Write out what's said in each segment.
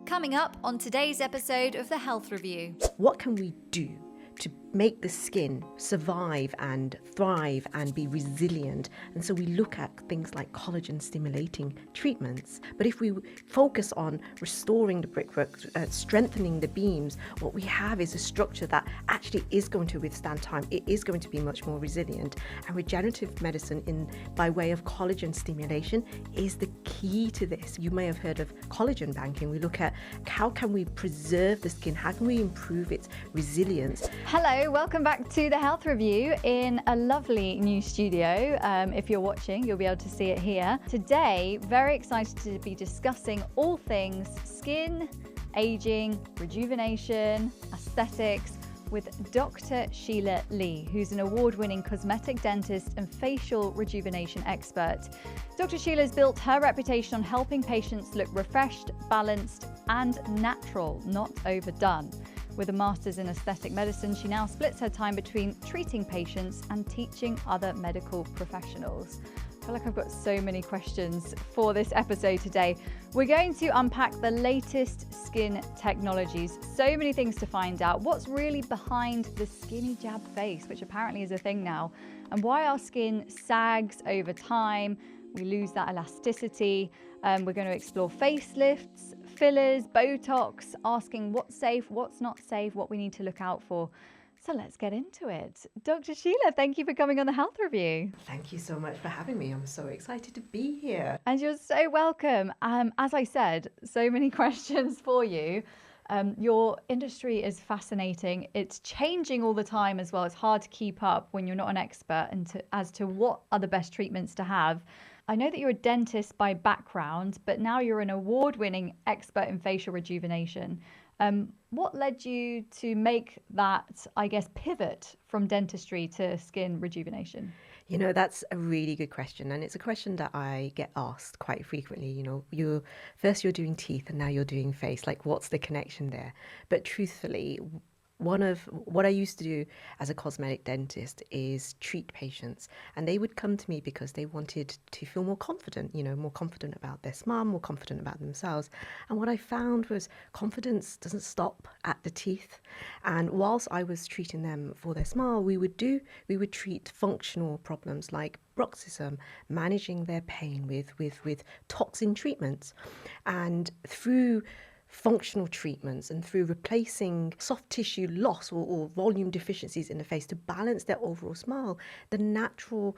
Coming up on today's episode of The Health Review. What can we do to make the skin survive and thrive and be resilient? And so we look at things like collagen stimulating treatments. But if we focus on restoring the brickwork, strengthening the beams, what we have is a structure that actually is going to withstand time. It is going to be much more resilient. And regenerative medicine by way of collagen stimulation is the key to this. You may have heard of collagen banking. We look at how can we preserve the skin? How can we improve its resilience? Hello, welcome back to the Health Review in a lovely new studio. If you're watching, you'll be able to see it here. Today, very excited to be discussing all things skin, aging, rejuvenation, aesthetics with Dr. Sheila Lei, who's an award-winning cosmetic dentist and facial rejuvenation expert. Dr. Sheila's built her reputation on helping patients look refreshed, balanced, and natural, not overdone. With a master's in aesthetic medicine, she now splits her time between treating patients and teaching other medical professionals. I feel like I've got so many questions for this episode today. We're going to unpack the latest skin technologies, so many things to find out. What's really behind the skinny jab face, which apparently is a thing now, and why our skin sags over time. We lose that elasticity. We're going to explore facelifts, fillers, Botox, asking what's safe, what's not safe, what we need to look out for. So let's get into it. Dr. Sheila, thank you for coming on the Health Review. Thank you so much for having me. I'm so excited to be here. And you're so welcome. As I said, so many questions for you. Your industry is fascinating. It's changing all the time as well. It's hard to keep up when you're not an expert as to what are the best treatments to have. I know that you're a dentist by background, but now you're an award-winning expert in facial rejuvenation. What led you to make that, I guess, pivot from dentistry to skin rejuvenation? You know, that's a really good question. And it's a question that I get asked quite frequently. You know, you're doing teeth and now you're doing face. Like, what's the connection there? But truthfully, one of what I used to do as a cosmetic dentist is treat patients, and they would come to me because they wanted to feel more confident, more confident about their smile, more confident about themselves. And what I found was confidence doesn't stop at the teeth. And whilst I was treating them for their smile, we would treat functional problems like bruxism, managing their pain with toxin treatments. And through functional treatments and through replacing soft tissue loss or volume deficiencies in the face to balance their overall smile, the natural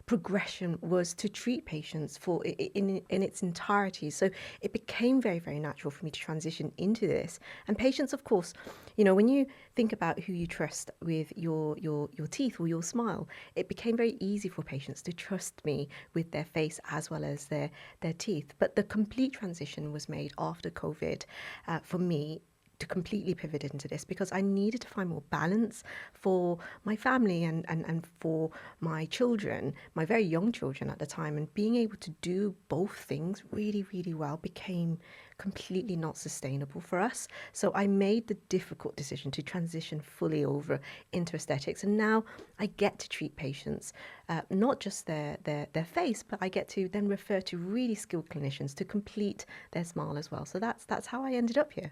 progression was to treat patients in its entirety. So it became very, very natural for me to transition into this. And patients, of course, when you think about who you trust with your teeth or your smile, it became very easy for patients to trust me with their face as well as their teeth. But the complete transition was made after COVID for me to completely pivot into this because I needed to find more balance for my family and for my children, my very young children at the time. And being able to do both things really, really well became completely not sustainable for us. So I made the difficult decision to transition fully over into aesthetics. And now I get to treat patients, not just their face, but I get to then refer to really skilled clinicians to complete their smile as well. So that's how I ended up here.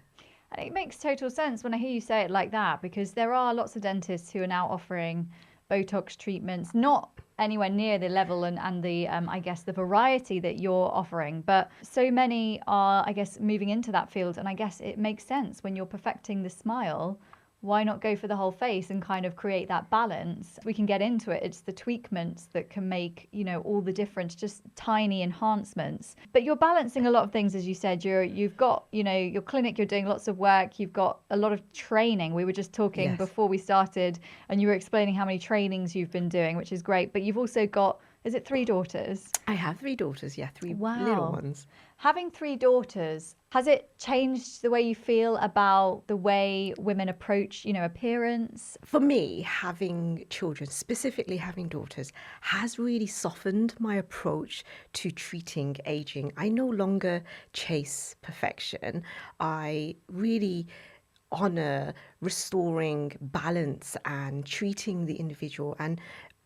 And it makes total sense when I hear you say it like that, because there are lots of dentists who are now offering Botox treatments, not anywhere near the level and the, I guess, the variety that you're offering. But so many are, I guess, moving into that field. And I guess it makes sense when you're perfecting the smile. Why not go for the whole face and kind of create that balance? We can get into it. It's the tweakments that can make, all the difference, just tiny enhancements. But you're balancing a lot of things, as you said. You've got, your clinic, you're doing lots of work. You've got a lot of training. We were just talking before we started, and you were explaining how many trainings you've been doing, which is great. But you've also got, is it 3 daughters? I have 3 daughters, three little ones. Having 3 daughters, has it changed the way you feel about the way women approach, appearance? For me, having children, specifically having daughters, has really softened my approach to treating aging. I no longer chase perfection. I really honor restoring balance and treating the individual and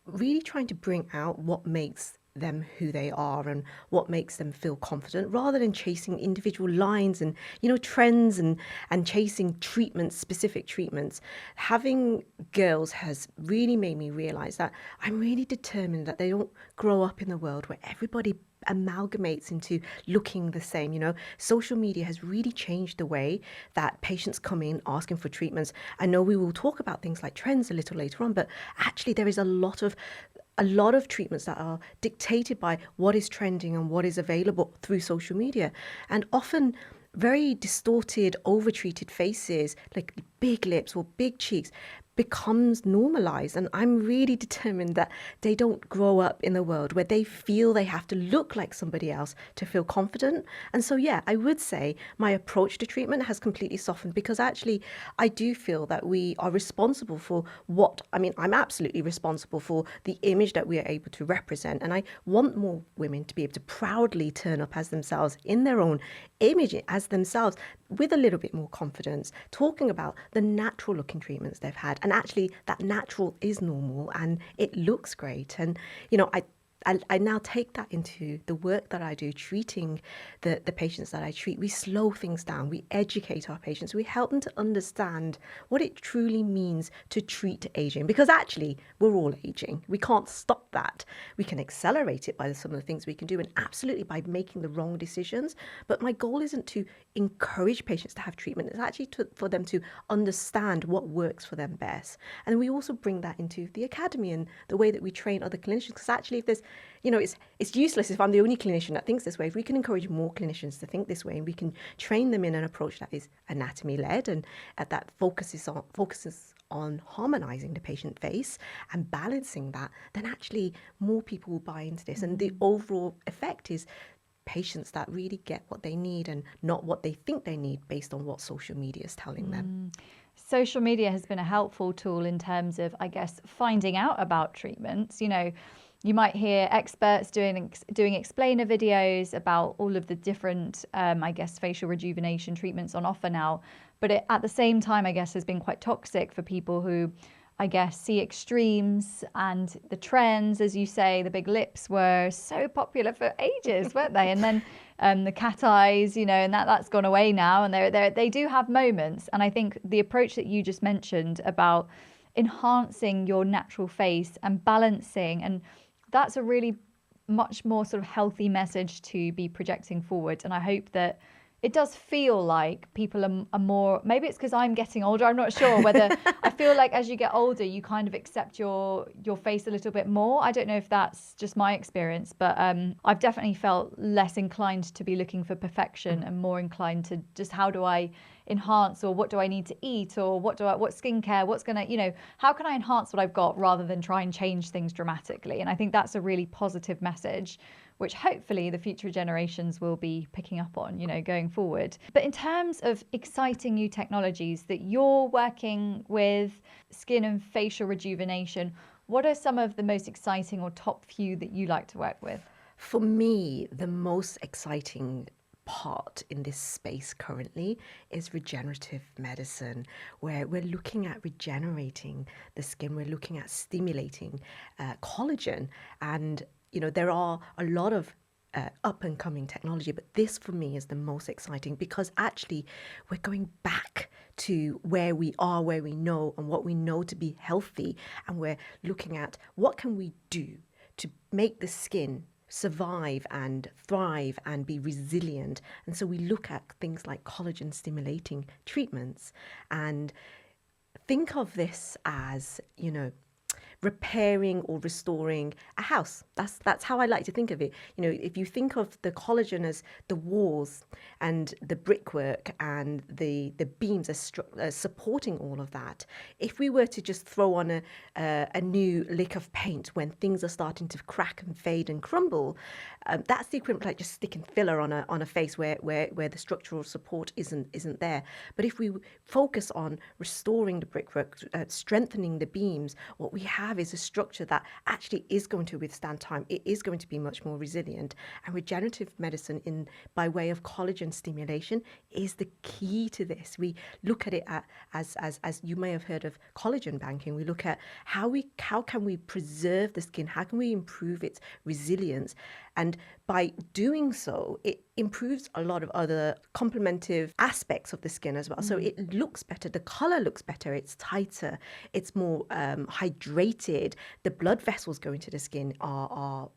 really trying to bring out what makes them who they are and what makes them feel confident, rather than chasing individual lines and trends and chasing treatments, specific treatments. Having girls has really made me realize that I'm really determined that they don't grow up in a world where everybody amalgamates into looking the same. Social media has really changed the way that patients come in asking for treatments. I know we will talk about things like trends a little later on, but actually there is a lot of treatments that are dictated by what is trending and what is available through social media, and often very distorted, overtreated faces like big lips or big cheeks becomes normalized. And I'm really determined that they don't grow up in a world where they feel they have to look like somebody else to feel confident. And so, yeah, I would say my approach to treatment has completely softened, because actually I do feel that we are responsible for I'm absolutely responsible for the image that we are able to represent. And I want more women to be able to proudly turn up as themselves in their own image as themselves, with a little bit more confidence, talking about the natural looking treatments they've had. And actually that natural is normal and it looks great. And, I now take that into the work that I do, treating the patients that I treat. We slow things down. We educate our patients. We help them to understand what it truly means to treat aging, because actually we're all aging. We can't stop that. We can accelerate it by some of the things we can do, and absolutely by making the wrong decisions. But my goal isn't to encourage patients to have treatment. It's actually for them to understand what works for them best. And we also bring that into the academy and the way that we train other clinicians, because actually if there's it's useless if I'm the only clinician that thinks this way. If we can encourage more clinicians to think this way, and we can train them in an approach that is anatomy-led and that focuses on harmonizing the patient face and balancing that, then actually more people will buy into this. And the overall effect is patients that really get what they need and not what they think they need based on what social media is telling them. Social media has been a helpful tool in terms of, I guess, finding out about treatments. You might hear experts doing explainer videos about all of the different, facial rejuvenation treatments on offer now. But at the same time, I guess, has been quite toxic for people who, I guess, see extremes and the trends. As you say, the big lips were so popular for ages, weren't they? And then the cat eyes, and that's gone away now. And they do have moments. And I think the approach that you just mentioned about enhancing your natural face and balancing, and that's a really much more sort of healthy message to be projecting forward. And I hope that it does feel like people are more, maybe it's because I'm getting older, I'm not sure whether I feel like as you get older, you kind of accept your face a little bit more. I don't know if that's just my experience, but I've definitely felt less inclined to be looking for perfection and more inclined to just how do I enhance, or what do I need to eat, or what skincare, what's going to, how can I enhance what I've got rather than try and change things dramatically. And I think that's a really positive message, which hopefully the future generations will be picking up on, going forward. But in terms of exciting new technologies that you're working with, skin and facial rejuvenation, what are some of the most exciting or top few that you like to work with? For me, the most exciting part in this space currently is regenerative medicine, where we're looking at regenerating the skin, we're looking at stimulating collagen. And there are a lot of up and coming technology, but this for me is the most exciting, because actually we're going back to where we are, where we know, and what we know to be healthy. And we're looking at what can we do to make the skin survive and thrive and be resilient. And so we look at things like collagen stimulating treatments, and think of this as, repairing or restoring a house. That's how I like to think of it. If you think of the collagen as the walls and the brickwork and the beams as supporting all of that, if we were to just throw on a new lick of paint when things are starting to crack and fade and crumble, that's the equivalent of like just sticking filler on a face where the structural support isn't there. But if we focus on restoring the brickwork, strengthening the beams, what we have have is a structure that actually is going to withstand time. It is going to be much more resilient. And regenerative medicine by way of collagen stimulation is the key to this. We look at it as you may have heard of collagen banking. We look at how can we preserve the skin? How can we improve its resilience? And by doing so, it improves a lot of other complementive aspects of the skin as well. So it looks better, the color looks better, it's tighter, it's more hydrated. The blood vessels going to the skin are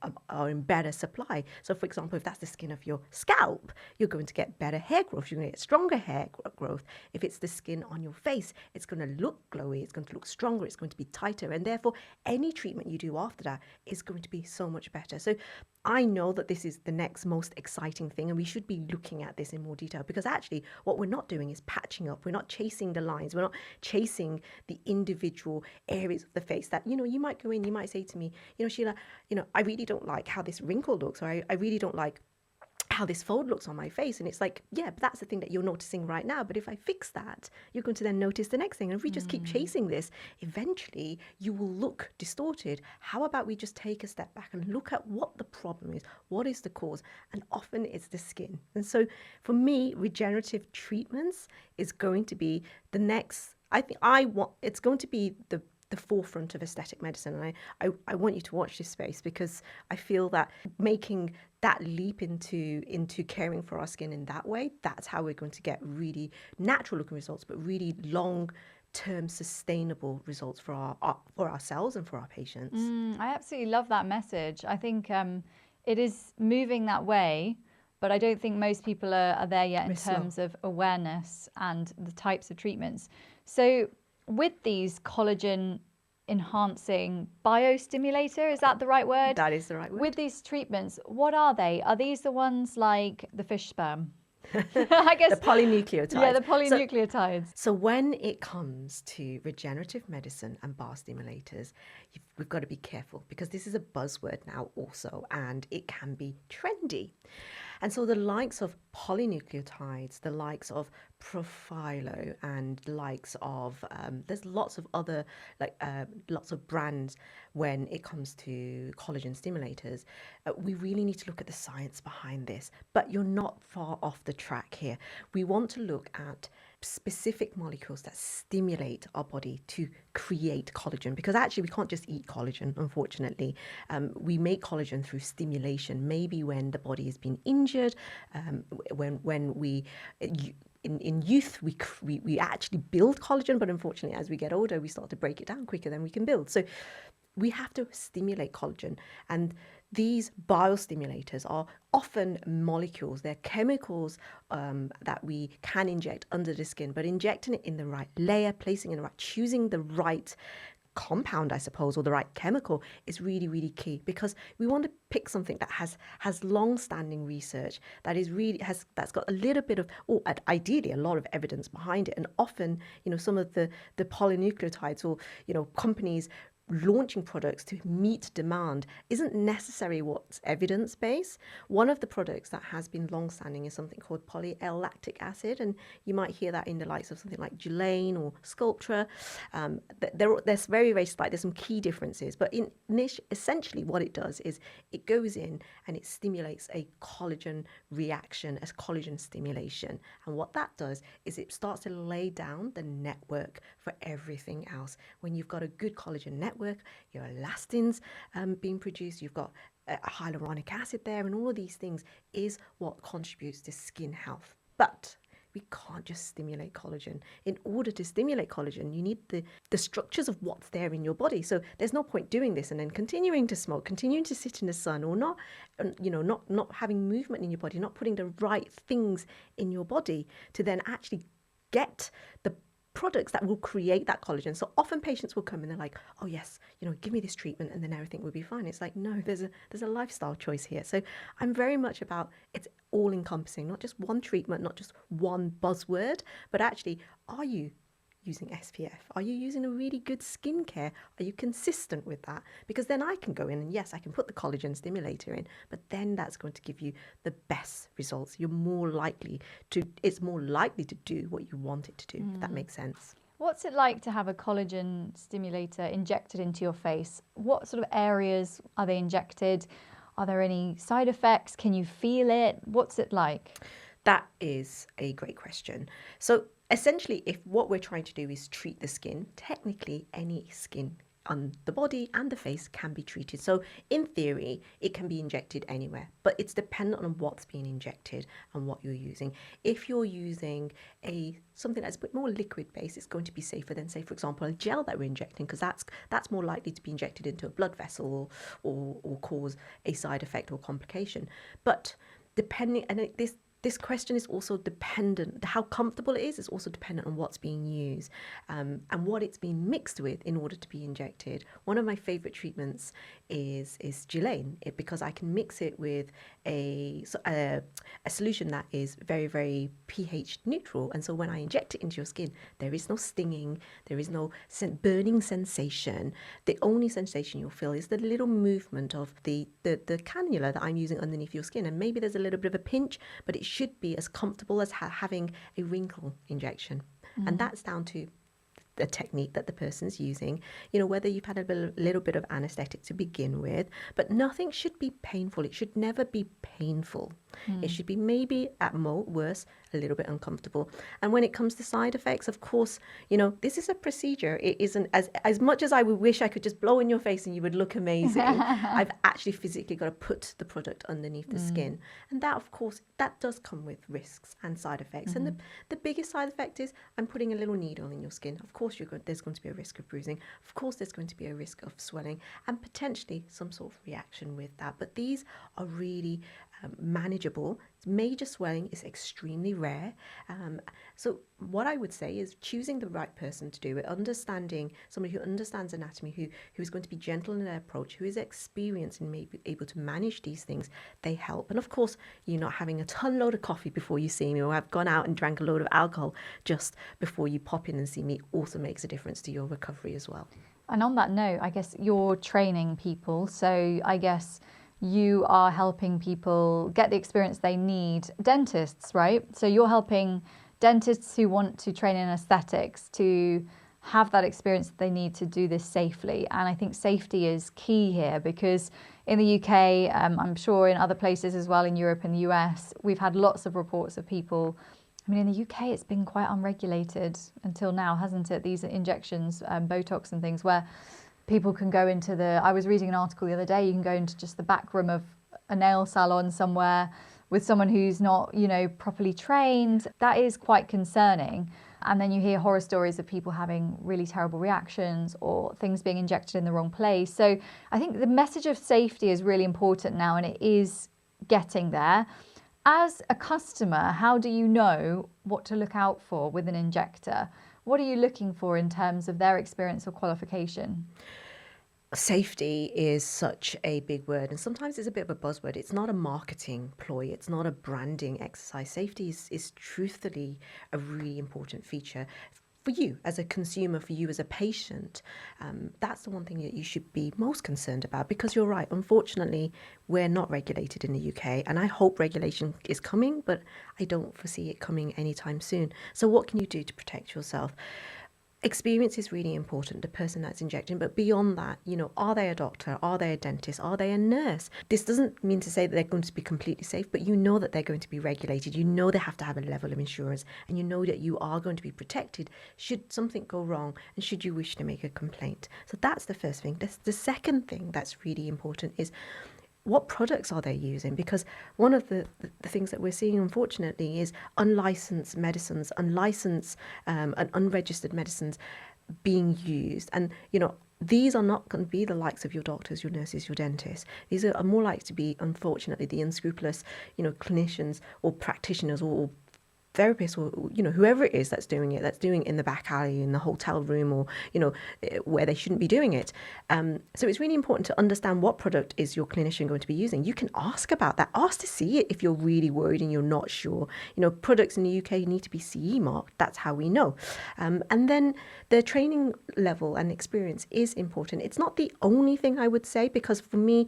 in better supply. So for example, if that's the skin of your scalp, you're going to get better hair growth, you're going to get stronger hair growth. If it's the skin on your face, it's going to look glowy, it's going to look stronger, it's going to be tighter, and therefore any treatment you do after that is going to be so much better. So I know that this is the next most exciting thing, and we should be looking at this in more detail, because actually what we're not doing is patching up. We're not chasing the lines. We're not chasing the individual areas of the face that, you might go in, you might say to me, Sheila, I really don't like how this wrinkle looks, or I really don't like how this fold looks on my face. And it's like, yeah, but that's the thing that you're noticing right now. But if I fix that, you're going to then notice the next thing. And if we just keep chasing this, eventually you will look distorted. How about we just take a step back and look at what the problem is? What is the cause? And often it's the skin. And so for me, regenerative treatments is going to be the next, it's going to be the forefront of aesthetic medicine. And I want you to watch this space, because I feel that making that leap into caring for our skin in that way, that's how we're going to get really natural looking results, but really long-term sustainable results for ourselves and for our patients. I absolutely love that message. I think it is moving that way, but I don't think most people are there yet in terms of awareness and the types of treatments. So with these collagen enhancing biostimulator, is that the right word? That is the right word. With these treatments, what are they? Are these the ones like the fish sperm? I guess the polynucleotides. Yeah, the polynucleotides. So when it comes to regenerative medicine and biostimulators, we've got to be careful, because this is a buzzword now also, and it can be trendy. And so the likes of polynucleotides, the likes of Profilo, and the likes of, there's lots of other, lots of brands when it comes to collagen stimulators. We really need to look at the science behind this, but you're not far off the track here. We want to look at specific molecules that stimulate our body to create collagen, because actually we can't just eat collagen, unfortunately. We make collagen through stimulation, maybe when the body has been injured, when we in youth we actually build collagen, but unfortunately as we get older we start to break it down quicker than we can build. So we have to stimulate collagen, and these biostimulators are often molecules. They're chemicals that we can inject under the skin, but injecting it in the right layer, placing it in the right, choosing the right compound, I suppose, or the right chemical is really, really key, because we want to pick something that has long-standing research, that is really that's got a little bit of, or ideally a lot of evidence behind it. And often, some of the polynucleotides, or companies launching products to meet demand isn't necessarily what's evidence-based. One of the products that has been long-standing is something called poly-L-lactic acid, and you might hear that in the likes of something like Gilane or Sculptra. There's very, very slight, there's some key differences, but essentially what it does is it goes in and it stimulates a collagen reaction, as collagen stimulation. And what that does is it starts to lay down the network for everything else. When you've got a good collagen network, your elastins being produced, you've got hyaluronic acid there, and all of these things is what contributes to skin health. But we can't just stimulate collagen. In order to stimulate collagen, you need the structures of what's there in your body. So there's no point doing this and then continuing to smoke, continuing to sit in the sun, or not having movement in your body, not putting the right things in your body to then actually get the products that will create that collagen. So often patients will come and they're like, oh yes, give me this treatment and then everything will be fine. It's like, no, there's a lifestyle choice here. So I'm very much about, it's all encompassing, not just one treatment, not just one buzzword, but actually, are you using SPF? Are you using a really good skincare? Are you consistent with that? Because then I can go in and yes, I can put the collagen stimulator in, but then that's going to give you the best results. It's more likely to do what you want it to do, if that makes sense. What's it like to have a collagen stimulator injected into your face? What sort of areas are they injected? Are there any side effects? Can you feel it? What's it like? That is a great question. So essentially, if what we're trying to do is treat the skin, technically any skin on the body and the face can be treated. So in theory, it can be injected anywhere, but it's dependent on what's being injected and what you're using. If you're using something that's a bit more liquid based, it's going to be safer than, say, for example, a gel that we're injecting, because that's more likely to be injected into a blood vessel or cause a side effect or complication. But depending, and this question is also dependent, how comfortable it is also dependent on what's being used and what it's being mixed with in order to be injected. One of my favorite treatments is Gilane, because I can mix it with a solution that is very, very pH neutral. And so when I inject it into your skin, there is no stinging, there is no burning sensation. The only sensation you'll feel is the little movement of the cannula that I'm using underneath your skin. And maybe there's a little bit of a pinch, but it should be as comfortable as having a wrinkle injection. And that's down to the technique that the person's using, whether you've had a little bit of anesthetic to begin with, but nothing should be painful. It should never be painful. It should be maybe at worst a little bit uncomfortable. And when it comes to side effects, of course, this is a procedure. It isn't as much as I would wish I could just blow in your face and you would look amazing. I've actually physically got to put the product underneath the skin. And that, of course, that does come with risks and side effects. And the biggest side effect is I'm putting a little needle in your skin. Of course, there's going to be a risk of bruising. Of course, there's going to be a risk of swelling and potentially some sort of reaction with that. But these are really manageable. Major swelling is extremely rare. So what I would say is choosing the right person to do it, understanding somebody who understands anatomy, who is going to be gentle in their approach, who is experienced and maybe able to manage these things, they help. And of course, you're not having a ton load of coffee before you see me, or I've gone out and drank a load of alcohol just before you pop in and see me, also makes a difference to your recovery as well. And on that note, I guess you're training people. So I guess you are helping people get the experience they need. Dentists, right? So you're helping dentists who want to train in aesthetics to have that experience that they need to do this safely. And I think safety is key here, because in the UK, I'm sure in other places as well, in Europe and the US, we've had lots of reports of people. I mean, in the UK, it's been quite unregulated until now, hasn't it? These injections, Botox and things, where people can go into I was reading an article the other day, you can go into just the back room of a nail salon somewhere with someone who's not, properly trained. That is quite concerning. And then you hear horror stories of people having really terrible reactions or things being injected in the wrong place. So I think the message of safety is really important now, and it is getting there. As a customer, how do you know what to look out for with an injector? What are you looking for in terms of their experience or qualification? Safety is such a big word, and sometimes it's a bit of a buzzword. It's not a marketing ploy. It's not a branding exercise. Safety is truthfully a really important feature for you as a consumer, for you as a patient. That's the one thing that you should be most concerned about, because you're right. Unfortunately, we're not regulated in the UK, and I hope regulation is coming, but I don't foresee it coming anytime soon. So what can you do to protect yourself? Experience is really important, the person that's injecting, but beyond that, are they a doctor? Are they a dentist? Are they a nurse? This doesn't mean to say that they're going to be completely safe, but you know that they're going to be regulated. You know they have to have a level of insurance, and you know that you are going to be protected should something go wrong and should you wish to make a complaint. So that's the first thing. The second thing that's really important is, what products are they using? Because one of the things that we're seeing, unfortunately, is unlicensed medicines, unlicensed and unregistered medicines being used. And, these are not going to be the likes of your doctors, your nurses, your dentists. These are more likely to be, unfortunately, the unscrupulous, clinicians or practitioners or therapists, or whoever it is that's doing it in the back alley, in the hotel room, or where they shouldn't be doing it. So it's really important to understand what product is your clinician going to be using. You can ask about that. Ask to see it if you're really worried and you're not sure. Products in the UK need to be CE marked. That's how we know. And then the training level and experience is important. It's not the only thing I would say, because for me,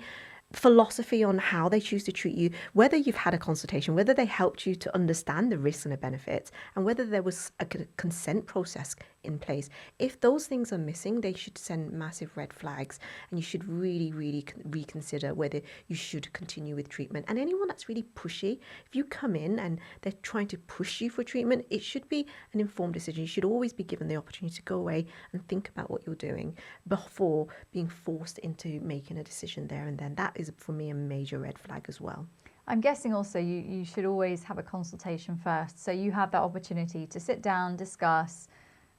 philosophy on how they choose to treat you, whether you've had a consultation, whether they helped you to understand the risks and the benefits, and whether there was a consent process in place. If those things are missing, they should send massive red flags, and you should really, really reconsider whether you should continue with treatment. And anyone that's really pushy, if you come in and they're trying to push you for treatment, it should be an informed decision. You should always be given the opportunity to go away and think about what you're doing before being forced into making a decision there and then. That is, for me, a major red flag as well. I'm guessing also you should always have a consultation first. So you have that opportunity to sit down, discuss,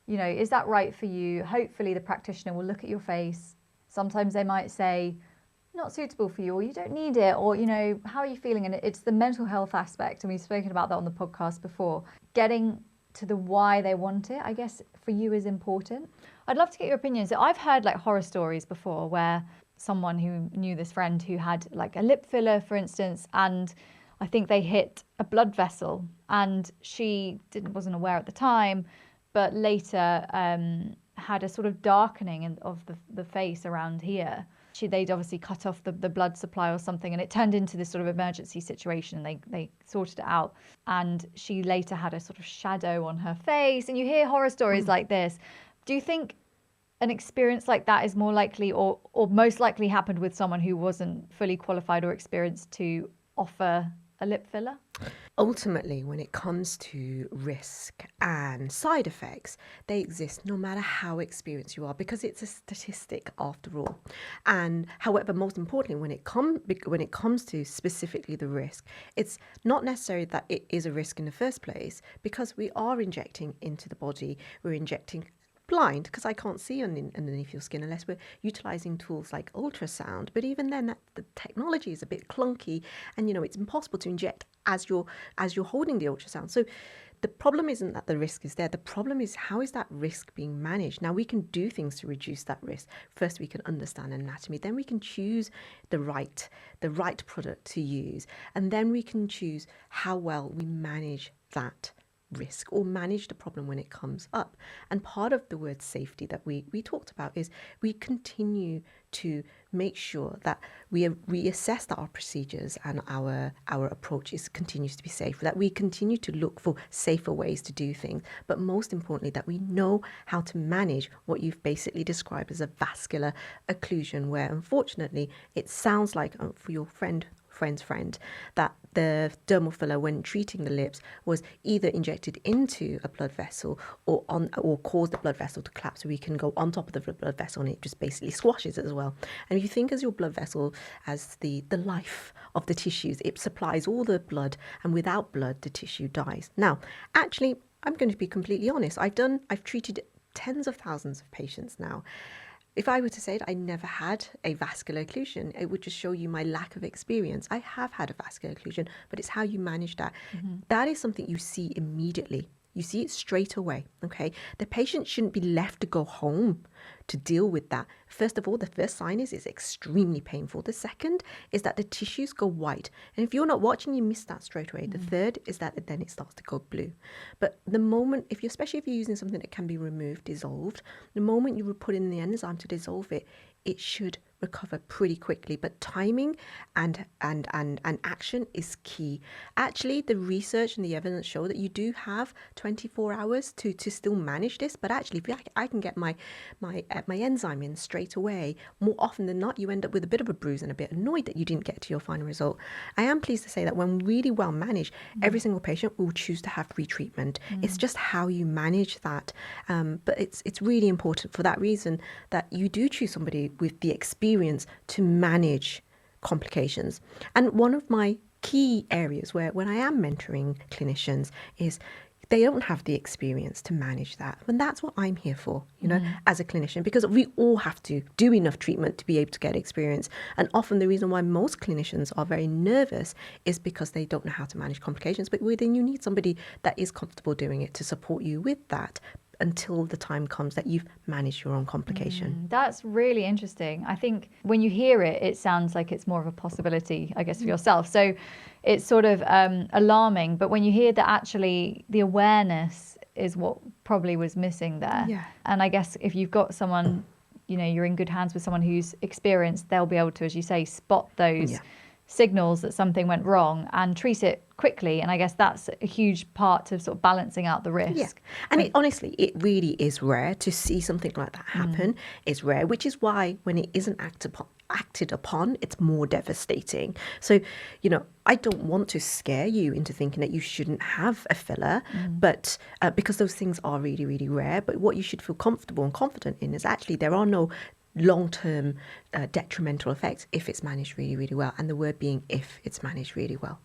you know, is that right for you? Hopefully the practitioner will look at your face. Sometimes they might say, not suitable for you, or you don't need it, or, you know, how are you feeling? And it's the mental health aspect, and we've spoken about that on the podcast before. Getting to the why they want it, I guess, for you is important. I'd love to get your opinions. So I've heard like horror stories before where someone who knew this friend who had like a lip filler, for instance, and I think they hit a blood vessel, and she wasn't aware at the time, but later had a sort of darkening of the face around here. They'd obviously cut off the blood supply or something, and it turned into this sort of emergency situation. They sorted it out, and she later had a sort of shadow on her face. And you hear horror stories like this. Do you think an experience like that is more likely or most likely happened with someone who wasn't fully qualified or experienced to offer a lip filler? Ultimately, when it comes to risk and side effects, they exist no matter how experienced you are, because it's a statistic after all. And however, most importantly, when it comes to specifically the risk, it's not necessarily that it is a risk in the first place, because we are injecting into the body, we're injecting blind, because I can't see underneath your skin unless we're utilizing tools like ultrasound. But even then, the technology is a bit clunky, and it's impossible to inject as you're holding the ultrasound. So the problem isn't that the risk is there. The problem is, how is that risk being managed? Now, we can do things to reduce that risk. First, we can understand anatomy. Then we can choose the right product to use, and then we can choose how well we manage that risk or manage the problem when it comes up. And part of the word safety that we talked about is we continue to make sure that we assess that our procedures and our approach continues to be safe, that we continue to look for safer ways to do things, but most importantly that we know how to manage what you've basically described as a vascular occlusion, where unfortunately it sounds like for your friend's friend that the dermal filler, when treating the lips, was either injected into a blood vessel or caused the blood vessel to collapse, so we can go on top of the blood vessel and it just basically squashes it as well. And if you think as your blood vessel as the life of the tissues, it supplies all the blood, and without blood the tissue dies. Now, actually, I'm going to be completely honest, I've treated tens of thousands of patients now. If I were to say that I never had a vascular occlusion, it would just show you my lack of experience. I have had a vascular occlusion, but it's how you manage that. Mm-hmm. That is something you see immediately. You see it straight away, okay? The patient shouldn't be left to go home to deal with that. First of all, the first sign is it's extremely painful. The second is that the tissues go white. And if you're not watching, you miss that straight away. The third is that then it starts to go blue. But the moment, especially if you're using something that can be removed, dissolved, the moment you put in the enzyme to dissolve it, it should recover pretty quickly. But timing and action is key. Actually, the research and the evidence show that you do have 24 hours to still manage this. But actually, if I can get my enzyme in straight away, more often than not, you end up with a bit of a bruise and a bit annoyed that you didn't get to your final result. I am pleased to say that when really well managed, every single patient will choose to have retreatment. It's just how you manage that. But it's really important for that reason that you do choose somebody with the experience to manage complications. And one of my key areas where when I am mentoring clinicians is they don't have the experience to manage that. And that's what I'm here for, as a clinician, because we all have to do enough treatment to be able to get experience. And often the reason why most clinicians are very nervous is because they don't know how to manage complications. But then you need somebody that is comfortable doing it to support you with that until the time comes that you've managed your own complication. That's really interesting. I think when you hear it, it sounds like it's more of a possibility, I guess, for yourself. So it's sort of alarming. But when you hear that actually the awareness is what probably was missing there. Yeah. And I guess if you've got someone you're in good hands with someone who's experienced, they'll be able to, as you say, spot those Yeah. signals that something went wrong and treat it quickly. And I guess that's a huge part of sort of balancing out the risk. Yeah. And honestly, it really is rare to see something like that happen. It's rare, which is why when it isn't acted upon, it's more devastating. So, I don't want to scare you into thinking that you shouldn't have a filler, but because those things are really, really rare. But what you should feel comfortable and confident in is actually there are no long-term detrimental effects if it's managed really, really well. And the word being if it's managed really well.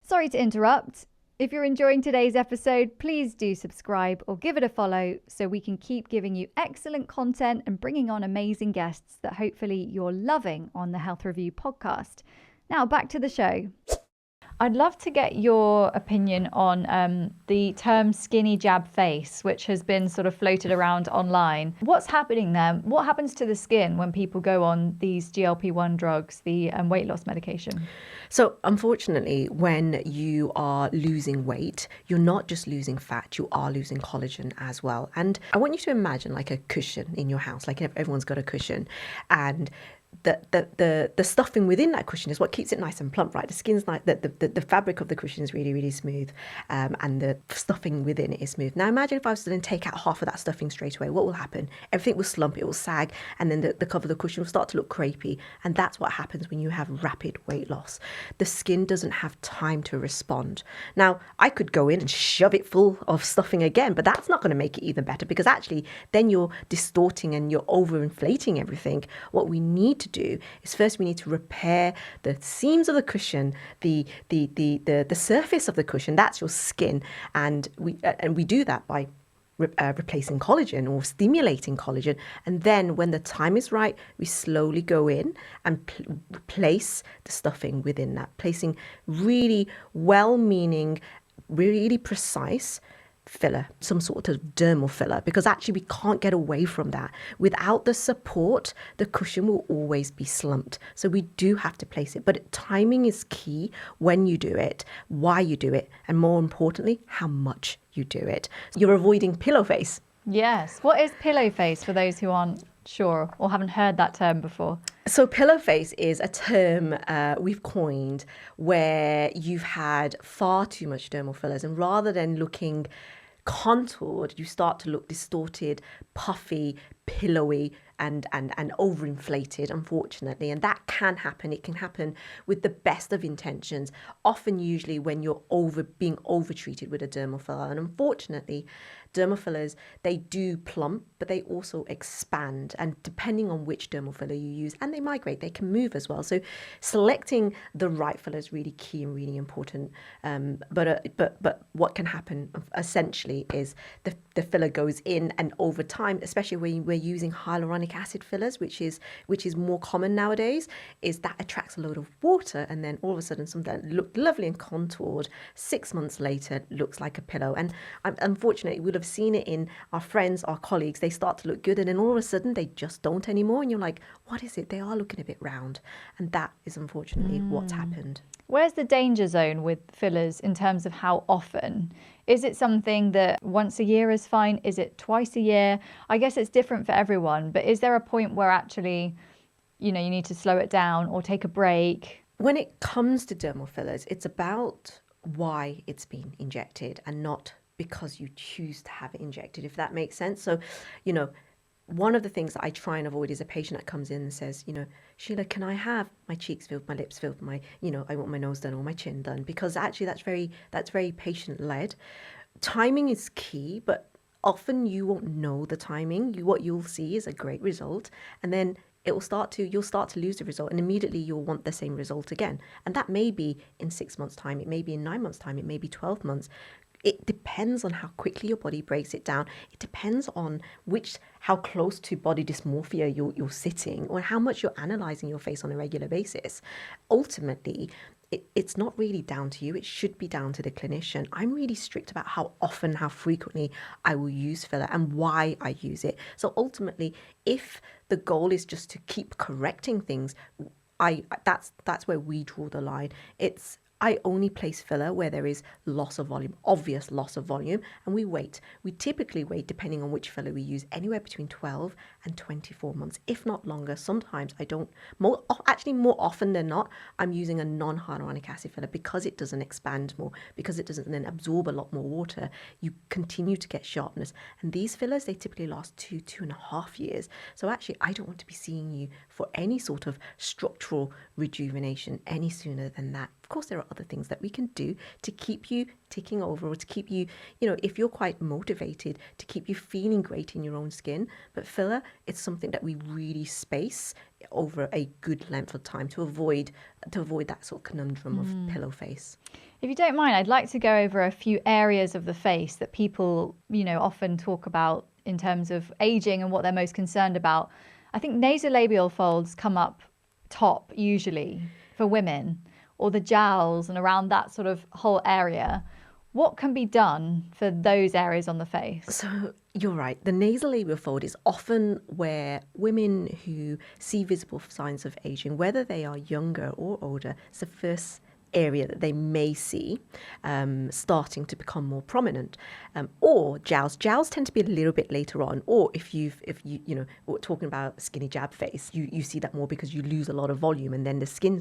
Sorry to interrupt. If you're enjoying today's episode, please do subscribe or give it a follow so we can keep giving you excellent content and bringing on amazing guests that hopefully you're loving on the Health Review podcast. Now back to the show. I'd love to get your opinion on the term skinny jab face, which has been sort of floated around online. What's happening there? What happens to the skin when people go on these GLP-1 drugs, the weight loss medication? So unfortunately, when you are losing weight, you're not just losing fat, you are losing collagen as well. And I want you to imagine like a cushion in your house, like everyone's got a cushion, and the stuffing within that cushion is what keeps it nice and plump, right? The skin's like the fabric of the cushion is really, really smooth, and the stuffing within it is smooth. Now imagine if I was to then take out half of that stuffing straight away, what will happen? Everything will slump, it will sag, and then the cover of the cushion will start to look crepey. And that's what happens when you have rapid weight loss. The skin doesn't have time to respond. Now I could go in and shove it full of stuffing again, but that's not going to make it even better, because actually then you're distorting and you're overinflating everything. What we need to do is first we need to repair the seams of the cushion, the surface of the cushion. That's your skin, and we do that by replacing collagen or stimulating collagen. And then when the time is right, we slowly go in and place the stuffing within that, placing really well-meaning, really precise filler, some sort of dermal filler, because actually we can't get away from that. Without the support, the cushion will always be slumped. So we do have to place it, but timing is key when you do it, why you do it, and more importantly, how much you do it. You're avoiding pillow face. Yes. What is pillow face for those who aren't sure or haven't heard that term before? So pillow face is a term we've coined where you've had far too much dermal fillers, and rather than looking contoured, you start to look distorted, puffy, pillowy, and overinflated, unfortunately. And that can happen. It can happen with the best of intentions, often usually when you're being overtreated with a dermal filler. And unfortunately, dermal fillers, they do plump, but they also expand. And depending on which dermal filler you use, and they migrate, they can move as well. So selecting the right filler is really key and really important. But what can happen essentially is the filler goes in, and over time, especially when we're using hyaluronic acid fillers, which is more common nowadays, is that attracts a load of water, and then all of a sudden something that looked lovely and contoured 6 months later looks like a pillow. And unfortunately, we'll have seen it in our friends, our colleagues. They start to look good, and then all of a sudden they just don't anymore, and you're like, what is it? They are looking a bit round. And that is unfortunately what's happened. Where's the danger zone with fillers in terms of how often? Is it something that once a year is fine? Is it twice a year? I guess it's different for everyone, but is there a point where actually, you need to slow it down or take a break? When it comes to dermal fillers, it's about why it's been injected and not because you choose to have it injected, if that makes sense. So, one of the things that I try and avoid is a patient that comes in and says, Sheila, can I have my cheeks filled, my lips filled, I want my nose done or my chin done? Because actually that's very patient-led. Timing is key, but often you won't know the timing. What you'll see is a great result, and then you'll start to lose the result, and immediately you'll want the same result again. And that may be in 6 months' time, it may be in 9 months' time, it may be 12 months. It depends on how quickly your body breaks it down. It depends on how close to body dysmorphia you're sitting, or how much you're analyzing your face on a regular basis. Ultimately, it's not really down to you. It should be down to the clinician. I'm really strict about how often, how frequently I will use filler and why I use it. So ultimately, if the goal is just to keep correcting things, that's where we draw the line. It's I only place filler where there is loss of volume, obvious loss of volume, and we wait. We typically wait, depending on which filler we use, anywhere between 12 and 24 months, if not longer. Sometimes I don't, more often than not, I'm using a non-hyaluronic acid filler because it doesn't expand more, because it doesn't then absorb a lot more water. You continue to get sharpness. And these fillers, they typically last 2.5 years. So actually, I don't want to be seeing you for any sort of structural rejuvenation any sooner than that. Of course, there are other things that we can do to keep you ticking over, or to keep you, if you're quite motivated, to keep you feeling great in your own skin. But filler, it's something that we really space over a good length of time to avoid that sort of conundrum of pillow face. If you don't mind, I'd like to go over a few areas of the face that people, often talk about in terms of aging and what they're most concerned about. I think nasolabial folds come up top usually for women, or the jowls and around that sort of whole area. What can be done for those areas on the face? So you're right. The nasolabial fold is often where women who see visible signs of aging, whether they are younger or older, it's the first area that they may see starting to become more prominent. Or jowls tend to be a little bit later on, or if we're talking about skinny jab face, you see that more because you lose a lot of volume and then the skin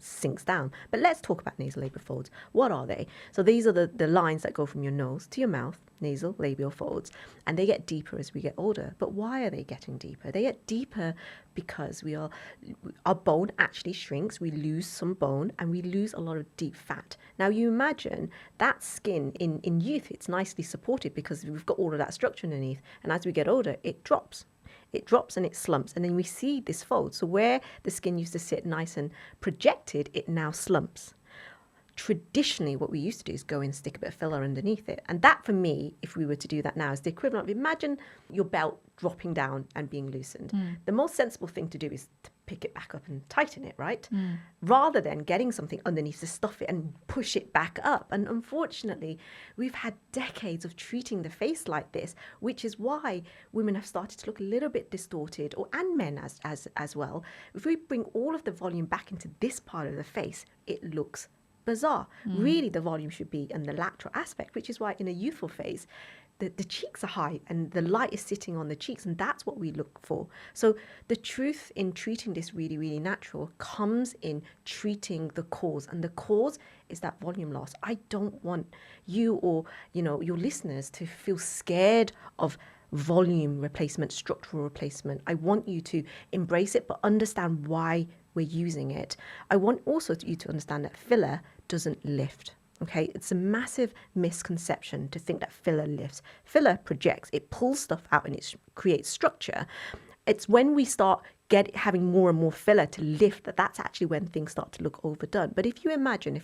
sinks down. But let's talk about nasolabial folds. What are they? So these are the lines that go from your nose to your mouth, nasolabial folds, and they get deeper as we get older. But why are they getting deeper? They get deeper because our bone actually shrinks, we lose some bone, and we lose a lot of deep fat. Now you imagine that skin in youth, it's nicely supported because we've got all of that structure underneath, and as we get older, it drops. It drops and it slumps, and then we see this fold. So where the skin used to sit nice and projected, it now slumps. Traditionally, what we used to do is go and stick a bit of filler underneath it. And that, for me, if we were to do that now, is the equivalent of, imagine your belt dropping down and being loosened. The most sensible thing to do is to pick it back up and tighten it, right? Rather than getting something underneath to stuff it and push it back up. And unfortunately, we've had decades of treating the face like this, which is why women have started to look a little bit distorted, and men as well. If we bring all of the volume back into this part of the face, it looks bizarre. Really, the volume should be in the lateral aspect, which is why in a youthful phase, the cheeks are high and the light is sitting on the cheeks, and that's what we look for. So the truth in treating this really, really natural comes in treating the cause, and the cause is that volume loss. I don't want you or your listeners to feel scared of volume replacement, structural replacement. I want you to embrace it, but understand why we're using it. I want also you to understand that filler doesn't lift. Okay, it's a massive misconception to think that filler lifts. Filler projects, it pulls stuff out and it creates structure. It's when we start having more and more filler to lift that's actually when things start to look overdone. But if you imagine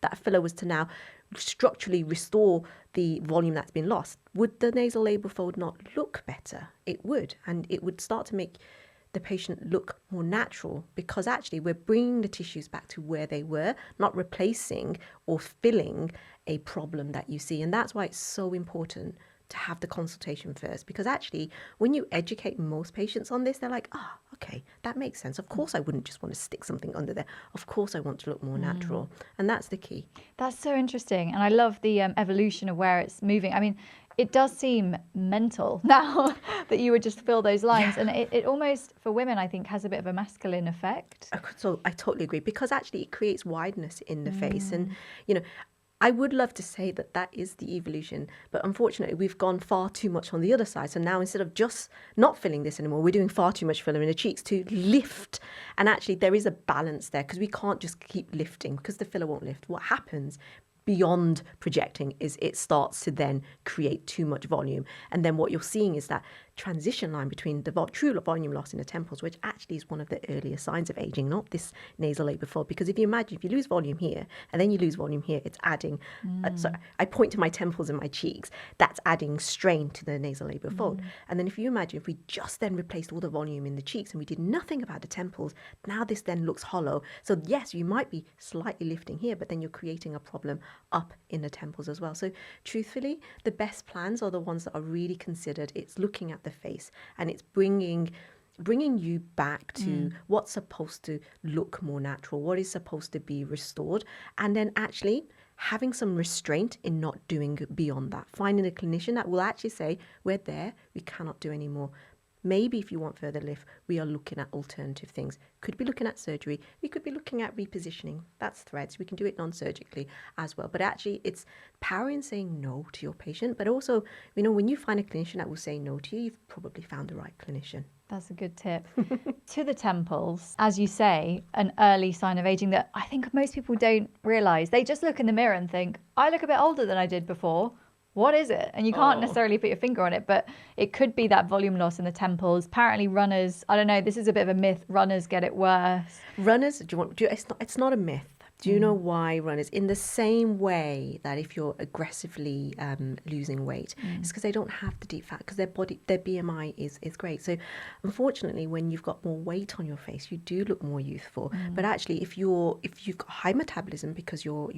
that filler was to now structurally restore the volume that's been lost, would the nasolabial fold not look better? It would, and it would start to make the patient look more natural, because actually we're bringing the tissues back to where they were, not replacing or filling a problem that you see. And that's why it's so important to have the consultation first, because actually when you educate most patients on this, they're like, okay, that makes sense. Of course I wouldn't just want to stick something under there. Of course I want to look more natural. And that's the key. That's so interesting. And I love the evolution of where it's moving. I mean, it does seem mental now that you would just fill those lines. Yeah. And it almost, for women, I think, has a bit of a masculine effect. So I totally agree, because actually it creates wideness in the face. And, I would love to say that is the evolution, but unfortunately we've gone far too much on the other side. So now, instead of just not filling this anymore, we're doing far too much filler in the cheeks to lift. And actually there is a balance there, because we can't just keep lifting, because the filler won't lift. What happens beyond projecting is it starts to then create too much volume. And then what you're seeing is that transition line between the true volume loss in the temples, which actually is one of the earlier signs of aging, not this nasolabial fold. Because if you imagine, if you lose volume here and then you lose volume here, it's adding, so I point to my temples and my cheeks, that's adding strain to the nasolabial fold. And then if you imagine, if we just then replaced all the volume in the cheeks and we did nothing about the temples, now this then looks hollow. So yes, you might be slightly lifting here, but then you're creating a problem up in the temples as well. So truthfully, the best plans are the ones that are really considered. It's looking at the face and it's bringing bringing you back to what's supposed to look more natural, what is supposed to be restored, and then actually having some restraint in not doing beyond that. Finding a clinician that will actually say, we're there, we cannot do any more. Maybe if you want further lift, we are looking at alternative things. Could be looking at surgery. We could be looking at repositioning. That's threads. We can do it non-surgically as well. But actually, it's power in saying no to your patient. But also, when you find a clinician that will say no to you, you've probably found the right clinician. That's a good tip. To the temples, as you say, an early sign of aging that I think most people don't realise. They just look in the mirror and think, I look a bit older than I did before. What is it? And you can't necessarily put your finger on it, but it could be that volume loss in the temples. Apparently runners, I don't know, this is a bit of a myth, runners get it worse. Runners, it's not a myth. Do you know why runners? In the same way that if you're aggressively losing weight, it's because they don't have the deep fat, because their BMI is great. So unfortunately, when you've got more weight on your face, you do look more youthful. But actually, if you've got high metabolism because you're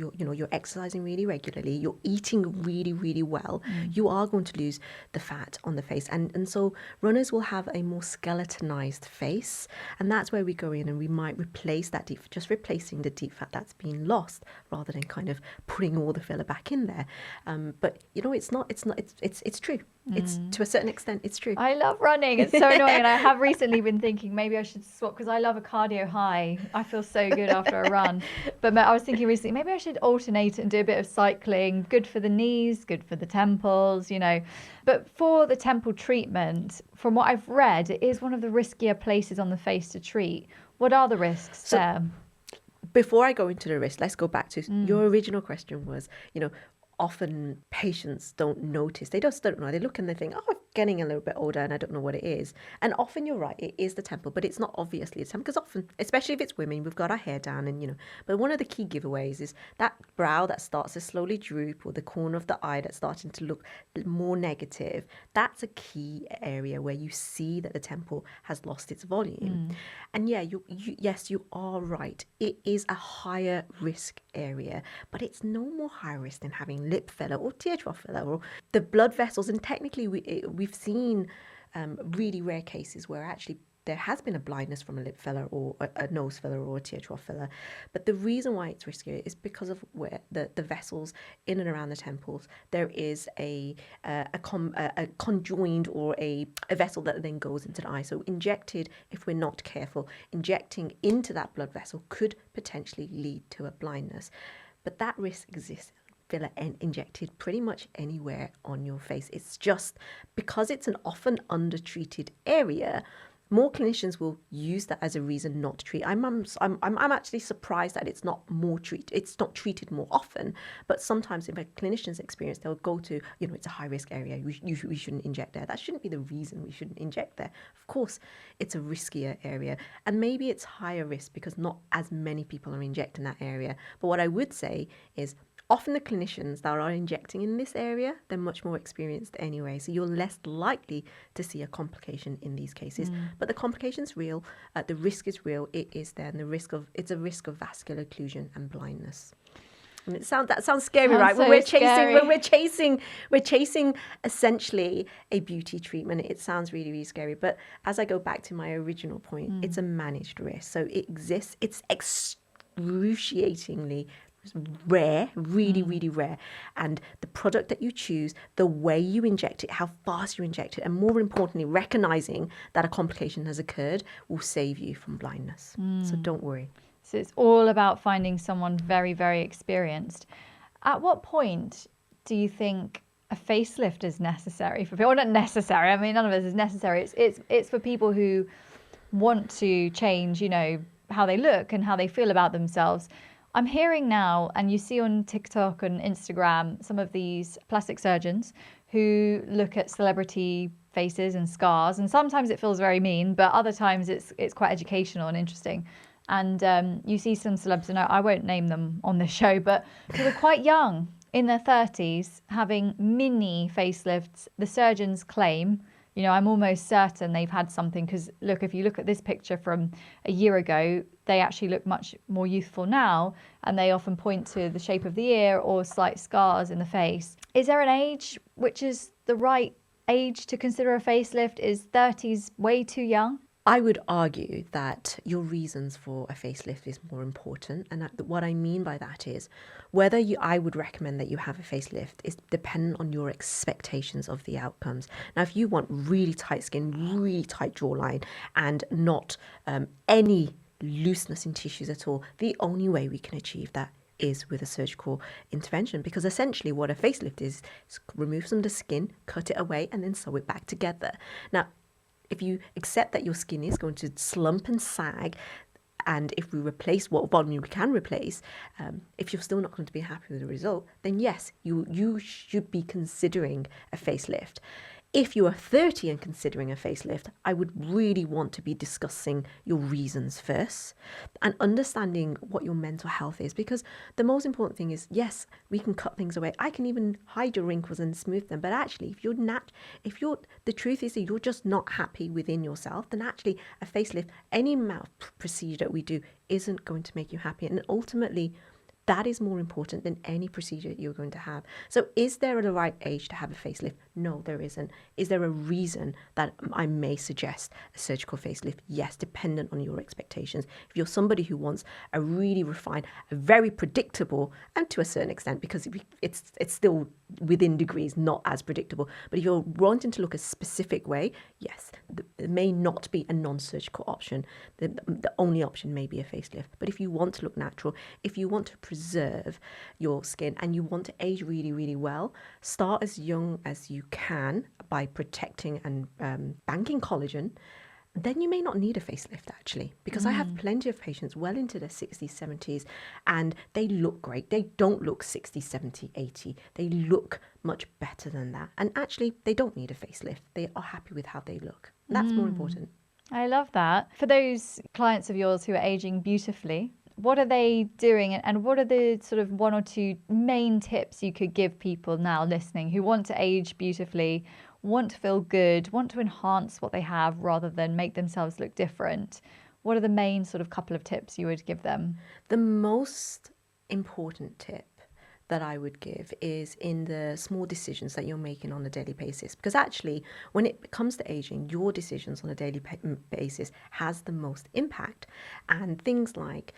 exercising really regularly, you're eating really, really well, you are going to lose the fat on the face. And so runners will have a more skeletonized face. And that's where we go in and we might replace that replacing the deep fat that's been lost, rather than kind of putting all the filler back in there. But it's true. It's to a certain extent, it's true. I love running. It's so annoying. And I have recently been thinking maybe I should swap, because I love a cardio high. I feel so good after a run. But I was thinking recently, maybe I should alternate and do a bit of cycling. Good for the knees, good for the temples, But for the temple treatment, from what I've read, it is one of the riskier places on the face to treat. What are the risks there? Before I go into the risk, let's go back to your original question was, often patients don't notice. They just don't know. They look and they think, I'm getting a little bit older and I don't know what it is. And often you're right, it is the temple, but it's not obviously the temple, because often, especially if it's women, we've got our hair down and, but one of the key giveaways is that brow that starts to slowly droop, or the corner of the eye that's starting to look more negative. That's a key area where you see that the temple has lost its volume. And yeah, yes, you are right. It is a higher risk area, but it's no more high risk than having lip filler or tear trough filler or the blood vessels. And technically we've seen really rare cases where actually there has been a blindness from a lip filler or a nose filler or a tear trough filler. But the reason why it's riskier is because of where the vessels in and around the temples, there is a conjoined or a vessel that then goes into the eye. So injected, if we're not careful, injecting into that blood vessel could potentially lead to a blindness. But that risk exists. Filler injected pretty much anywhere on your face. It's just because it's an often undertreated area, more clinicians will use that as a reason not to treat. I'm actually surprised that it's not treated more often. But sometimes, in a clinician's experience, they'll go to, it's a high risk area. We shouldn't inject there. That shouldn't be the reason we shouldn't inject there. Of course, it's a riskier area, and maybe it's higher risk because not as many people are injecting that area. But what I would say is, often the clinicians that are injecting in this area, they're much more experienced anyway. So you're less likely to see a complication in these cases. But the complication's real, the risk is real, it is there, and it's a risk of vascular occlusion and blindness. And that sounds scary, right? So We're chasing essentially a beauty treatment. It sounds really, really scary. But as I go back to my original point, it's a managed risk. So it exists. It's excruciatingly rare, really, really rare. And the product that you choose, the way you inject it, how fast you inject it, and more importantly, recognizing that a complication has occurred will save you from blindness. So don't worry. So it's all about finding someone very, very experienced. At what point do you think a facelift is necessary for people? Well, not necessary. I mean, none of it is necessary. It's for people who want to change, how they look and how they feel about themselves. I'm hearing now, and you see on TikTok and Instagram, some of these plastic surgeons who look at celebrity faces and scars, and sometimes it feels very mean, but other times it's quite educational and interesting. And you see some celebs, and I won't name them on this show, but who are quite young, in their 30s, having mini facelifts. The surgeons claim, I'm almost certain they've had something, because look, if you look at this picture from a year ago, they actually look much more youthful now, and they often point to the shape of the ear or slight scars in the face. Is there an age which is the right age to consider a facelift? Is 30s way too young? I would argue that your reasons for a facelift is more important. And what I mean by that is I would recommend that you have a facelift is dependent on your expectations of the outcomes. Now, if you want really tight skin, really tight jawline, and not any looseness in tissues at all, the only way we can achieve that is with a surgical intervention, because essentially what a facelift is remove some of the skin, cut it away, and then sew it back together. Now, if you accept that your skin is going to slump and sag, and if we replace what volume we can replace, if you're still not going to be happy with the result, then yes, you should be considering a facelift. If you are 30 and considering a facelift, I would really want to be discussing your reasons first and understanding what your mental health is, because the most important thing is, yes, we can cut things away. I can even hide your wrinkles and smooth them. But actually, the truth is that you're just not happy within yourself, then actually a facelift, any amount of procedure that we do isn't going to make you happy. And ultimately, that is more important than any procedure you're going to have. So is there the right age to have a facelift? No, there isn't. Is there a reason that I may suggest a surgical facelift? Yes, dependent on your expectations. If you're somebody who wants a really refined, a very predictable, and to a certain extent, because it's still within degrees, not as predictable. But if you're wanting to look a specific way, yes, there may not be a non-surgical option. The only option may be a facelift. But if you want to look natural, if you want to preserve your skin and you want to age really, really well, start as young as you can by protecting and banking collagen. Then you may not need a facelift, actually, because I have plenty of patients well into their 60s, 70s, and they look great. They don't look 60, 70, 80. They look much better than that. And actually, they don't need a facelift. They are happy with how they look. That's more important. I love that. For those clients of yours who are aging beautifully, what are they doing, and what are the sort of one or two main tips you could give people now listening who want to age beautifully, want to feel good, want to enhance what they have rather than make themselves look different? What are the main sort of couple of tips you would give them? The most important tip that I would give is in the small decisions that you're making on a daily basis. Because actually, when it comes to aging, your decisions on a daily basis has the most impact. And things like,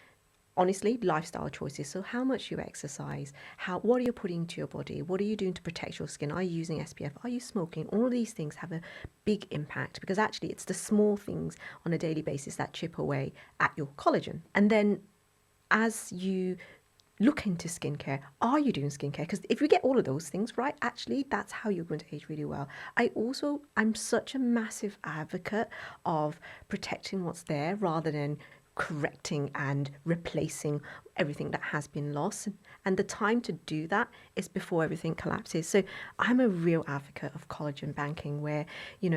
honestly, lifestyle choices. So how much you exercise, what are you putting into your body? What are you doing to protect your skin? Are you using SPF? Are you smoking? All of these things have a big impact, because actually it's the small things on a daily basis that chip away at your collagen. And then as you look into skincare, are you doing skincare? Because if you get all of those things right, actually that's how you're going to age really well. I'm such a massive advocate of protecting what's there rather than correcting and replacing everything that has been lost, and the time to do that is before everything collapses. So I'm a real advocate of collagen banking, where in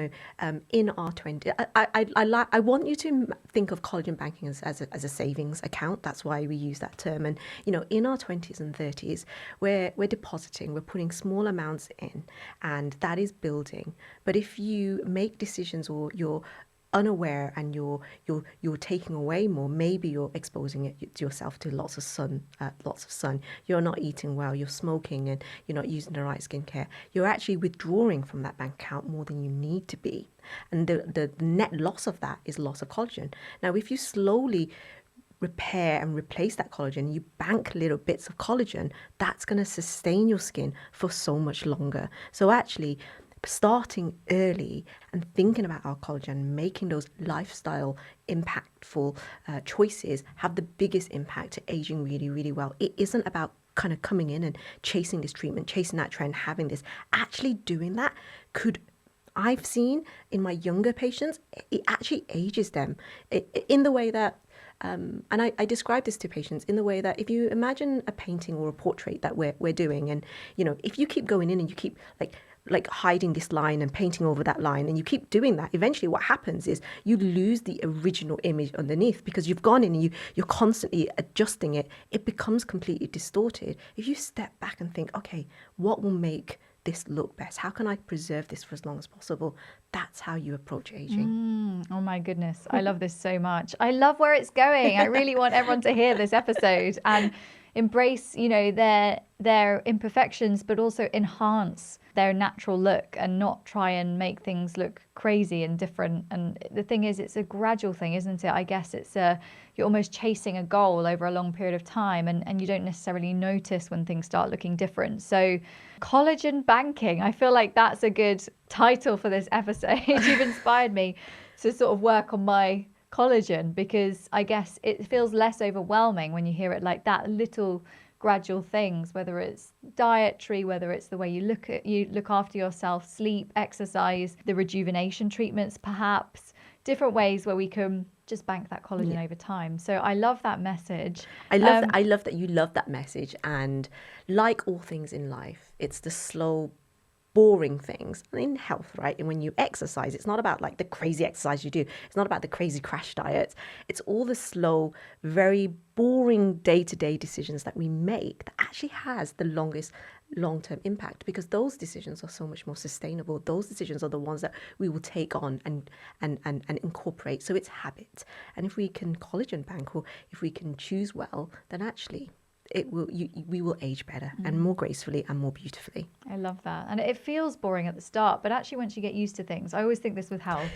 our 20s, I want you to think of collagen banking as a savings account. That's why we use that term. And in our 20s and 30s, we're depositing, we're putting small amounts in, and that is building. But if you make decisions, or you're unaware and you're taking away more, maybe you're exposing yourself to lots of sun, you're not eating well, you're smoking, and you're not using the right skincare, you're actually withdrawing from that bank account more than you need to be. And the net loss of that is loss of collagen. Now, if you slowly repair and replace that collagen, you bank little bits of collagen, that's going to sustain your skin for so much longer. So actually, starting early and thinking about our collagen, making those lifestyle impactful choices have the biggest impact to aging really, really well. It isn't about kind of coming in and chasing this treatment, chasing that trend, having this. Actually doing that I've seen in my younger patients, it actually ages them in the way that and I describe this to patients in the way that if you imagine a painting or a portrait that we're doing, and if you keep going in and you keep like hiding this line and painting over that line, and you keep doing that, eventually what happens is you lose the original image underneath, because you've gone in and you're constantly adjusting it. It becomes completely distorted. If you step back and think, okay, what will make this look best? How can I preserve this for as long as possible? That's how you approach aging. Oh my goodness. I love this so much. I love where it's going. I really want everyone to hear this episode and embrace, their imperfections, but also enhance their natural look and not try and make things look crazy and different. And the thing is, it's a gradual thing, isn't it? I guess you're almost chasing a goal over a long period of time, and you don't necessarily notice when things start looking different. So collagen banking, I feel like that's a good title for this episode. You've inspired me to sort of work on my collagen, because I guess it feels less overwhelming when you hear it like that. Little gradual things, whether it's dietary, whether it's the way you look after yourself, sleep, exercise, the rejuvenation treatments, perhaps different ways where we can just bank that collagen over time. So I love that message. I love that you love that message. And like all things in life, it's the slow, boring things in health, right? And when you exercise, it's not about like the crazy exercise you do. It's not about the crazy crash diets. It's all the slow, very boring day-to-day decisions that we make that actually has the longest long-term impact, because those decisions are so much more sustainable. Those decisions are the ones that we will take on and incorporate. So it's habit. And if we can collagen bank, or if we can choose well, then actually we will age better and more gracefully and more beautifully. I love that. And it feels boring at the start, but actually once you get used to things, I always think this with health,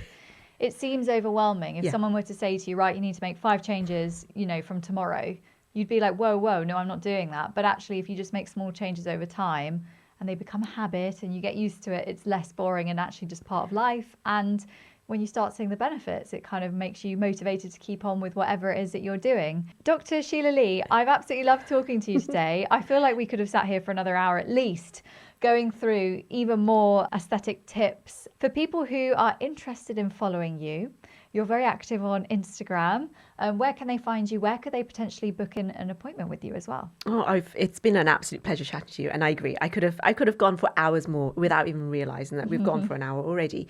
it seems overwhelming. If someone were to say to you, right, you need to make 5 changes, from tomorrow, you'd be like, whoa, no, I'm not doing that. But actually, if you just make small changes over time and they become a habit and you get used to it, it's less boring and actually just part of life. And when you start seeing the benefits, it kind of makes you motivated to keep on with whatever it is that you're doing. Dr. Sheila Lei, I've absolutely loved talking to you today. I feel like we could have sat here for another hour at least, going through even more aesthetic tips. For people who are interested in following you, you're very active on Instagram. Where can they find you? Where could they potentially book in an appointment with you as well? Oh, it's been an absolute pleasure chatting to you, and I agree. I could have gone for hours more without even realizing that we've gone for an hour already.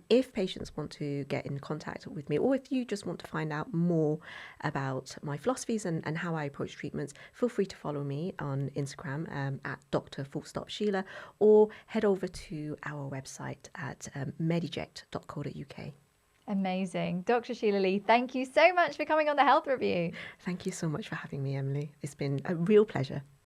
If patients want to get in contact with me, or if you just want to find out more about my philosophies and how I approach treatments, feel free to follow me on Instagram at Dr.Sheila, or head over to our website at mediject.co.uk. Amazing. Dr. Sheila Lei, thank you so much for coming on the Health Review. Thank you so much for having me, Emily. It's been a real pleasure.